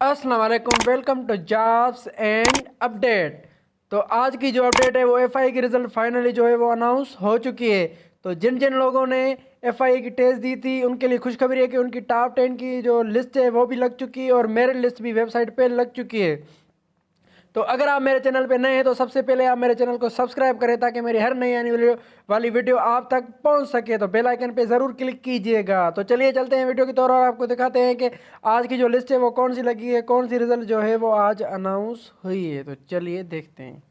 अस्सलाम वालेकुम, welcome to jobs and update. तो आज की जो अपडेट है वो एफआई की रिज़ल्ट फाइनली जो है वो अनाउंस हो चुकी है। तो जिन जिन लोगों ने एफआई की टेस्ट दी थी उनके लिए खुशखबरी है कि उनकी टॉप 10 की जो लिस्ट है वो भी लग चुकी है और मेरिट लिस्ट भी वेबसाइट पे लग चुकी है। तो अगर आप मेरे चैनल पे नए हैं तो सबसे पहले आप मेरे चैनल को सब्सक्राइब करें ताकि मेरी हर नई आने वाली वीडियो आप तक पहुंच सके। तो बेल आइकन पे ज़रूर क्लिक कीजिएगा। तो चलिए चलते हैं वीडियो की तौर और आपको दिखाते हैं कि आज की जो लिस्ट है वो कौन सी लगी है, कौन सी रिज़ल्ट जो है वो आज अनाउंस हुई है। तो चलिए देखते हैं।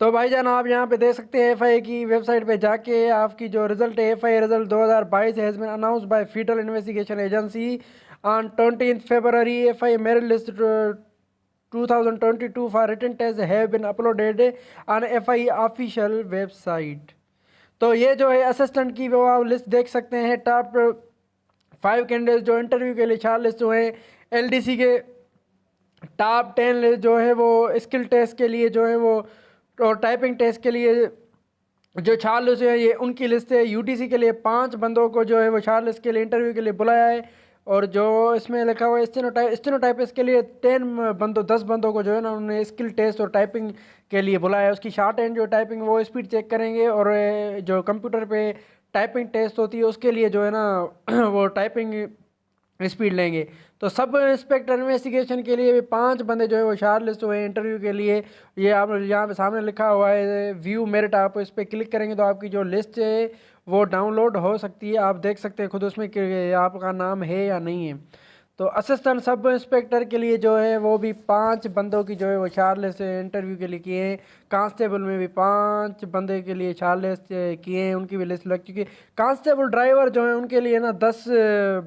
तो भाईजान आप यहाँ पे देख सकते हैं एफआई की वेबसाइट पे जाके आपकी जो रिजल्ट है FI result 2022 has been announced by federal investigation agency on 20 फरवरी। FI merit list 2022 for written tests have been uploaded on FIE official website. तो ये जो है असिस्टेंट की वो आप लिस्ट देख सकते हैं। टॉप 5 कैंडिडेट जो इंटरव्यू के लिए 4 लिस्ट हुए हैं। एलडीसी के टॉप 10 लिस्ट जो है वो स्किल टेस्ट के लिए जो है वो और टाइपिंग टेस्ट के लिए जो 4 लिस्ट है ये उनकी लिस्ट है। यूटीसी के लिए 5 बंदों को जो है वो 4 लिस्ट के लिए इंटरव्यू के लिए बुलाया है। और जो इसमें लिखा हुआ है स्टेनोटाइपिस्ट के लिए 10 बंदों को जो है ना उन्होंने स्किल टेस्ट और टाइपिंग के लिए बुलाया है। उसकी शॉर्ट हैंड जो टाइपिंग वो स्पीड चेक करेंगे और जो कंप्यूटर पे टाइपिंग टेस्ट होती है उसके लिए जो है ना वो टाइपिंग स्पीड लेंगे। तो सब इंस्पेक्टर इन्वेस्टिगेशन के लिए भी 5 बंदे जो है वो शॉर्ट लिस्ट हुए हैं इंटरव्यू के लिए। ये आप यहाँ पे सामने लिखा हुआ है व्यू मेरिट, आप इस पर क्लिक करेंगे तो आपकी जो लिस्ट है वो डाउनलोड हो सकती है। आप देख सकते हैं खुद उसमें कि आपका नाम है या नहीं है। तो असिस्टेंट सब इंस्पेक्टर के लिए जो है वो भी 5 बंदों की जो है वो शार्टलिस्ट से इंटरव्यू के लिए किए हैं। कांस्टेबल में भी 5 बंदे के लिए शार्टलिस्ट किए हैं, उनकी भी लिस्ट लग चुकी है। कांस्टेबल ड्राइवर जो है उनके लिए ना 10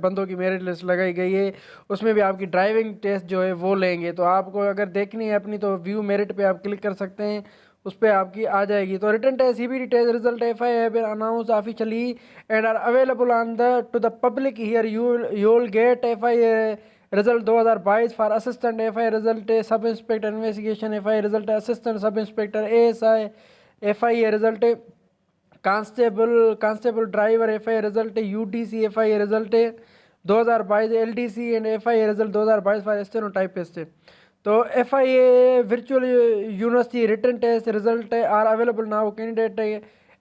बंदों की मेरिट लिस्ट लगाई गई है। उसमें भी आपकी ड्राइविंग टेस्ट जो है वो लेंगे। तो आपको अगर देखनी है अपनी तो व्यू मेरिट पे आप क्लिक कर सकते हैं, उस पर आपकी आ जाएगी। तो written test CBT test result FI have been announced officially and are available on the to the public here you will get FI result 2022 for assistant FI result sub inspector investigation FI result assistant sub inspector ASI FI result constable driver FI result UDC FI result 2022 LDC and FI result 2022 for stenotypist. तो FIA virtual university written test result are available now candidate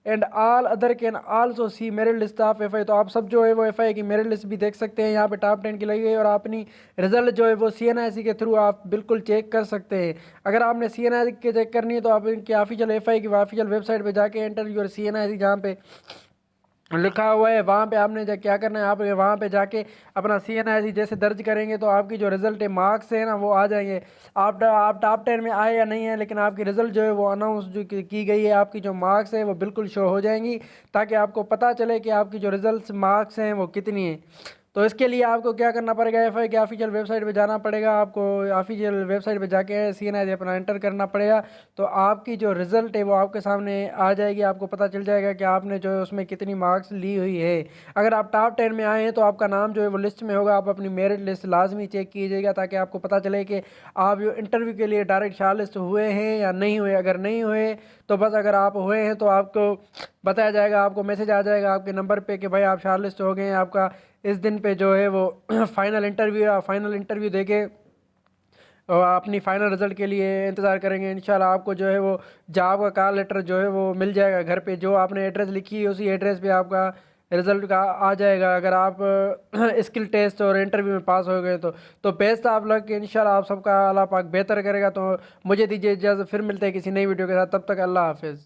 and all other can also C merit list of FI. तो आप सब जो है वो FI की merit list भी देख सकते हैं। यहाँ पे टॉप 10 की लगी है और अपनी रिजल्ट जो है वो CNIC के थ्रू आप बिल्कुल चेक कर सकते हैं। अगर आपने CNIC के चेक करनी है तो आप इनकी ऑफिशियल एफआई की ऑफिशियल वेबसाइट पे जाके एंटर योर CNIC जहाँ पे लिखा हुआ है वहाँ पे आपने क्या करना है, आप वहाँ पे जाके अपना CNIC जैसे दर्ज करेंगे तो आपकी जो रिज़ल्ट है मार्क्स है ना वो आ जाएंगे। आप टॉप 10 में आए या नहीं है लेकिन आपकी रिज़ल्ट जो है वो अनाउंस जो की गई है, आपकी जो मार्क्स है वो बिल्कुल शो हो जाएंगी ताकि आपको पता चले कि आपकी जो रिज़ल्ट मार्क्स हैं वो कितनी है। तो इसके लिए आपको क्या करना पड़ेगा, एफआई की ऑफिशियल वेबसाइट पे जाना पड़ेगा। आपको ऑफिशियल वेबसाइट पे जाके CNIC अपना एंटर करना पड़ेगा। तो आपकी जो रिज़ल्ट है वो आपके सामने आ जाएगी। आपको पता चल जाएगा कि आपने जो है उसमें कितनी मार्क्स ली हुई है। अगर आप टॉप 10 में आए हैं तो आपका नाम जो है वो लिस्ट में होगा। आप अपनी मेरिट लिस्ट लाजमी चेक कीजिएगा ताकि आपको पता चले कि आप जो इंटरव्यू के लिए डायरेक्ट शॉर्ट लिस्ट हुए हैं या नहीं हुए। अगर नहीं हुए तो बस, अगर आप हुए हैं तो आपको बताया जाएगा, आपको मैसेज आ जाएगा आपके नंबर पे कि भाई आप शॉर्ट लिस्ट हो गए हैं। आपका इस दिन पे जो है वो फाइनल इंटरव्यू देके और अपनी फाइनल रिजल्ट के लिए इंतज़ार करेंगे। इंशाल्लाह आपको जो है वो जॉब का कॉल लेटर जो है वो मिल जाएगा घर पे। जो आपने एड्रेस लिखी है उसी एड्रेस पे आपका रिज़ल्ट का आ जाएगा। अगर आप स्किल टेस्ट और इंटरव्यू में पास हो गए तो बेस्ट आप लग के इंशाल्लाह आप सबका अल्लाह पाक बेहतर करेगा। तो मुझे दीजिए इजाज़त, फिर मिलते हैं किसी नई वीडियो के साथ। तब तक अल्लाह हाफिज़।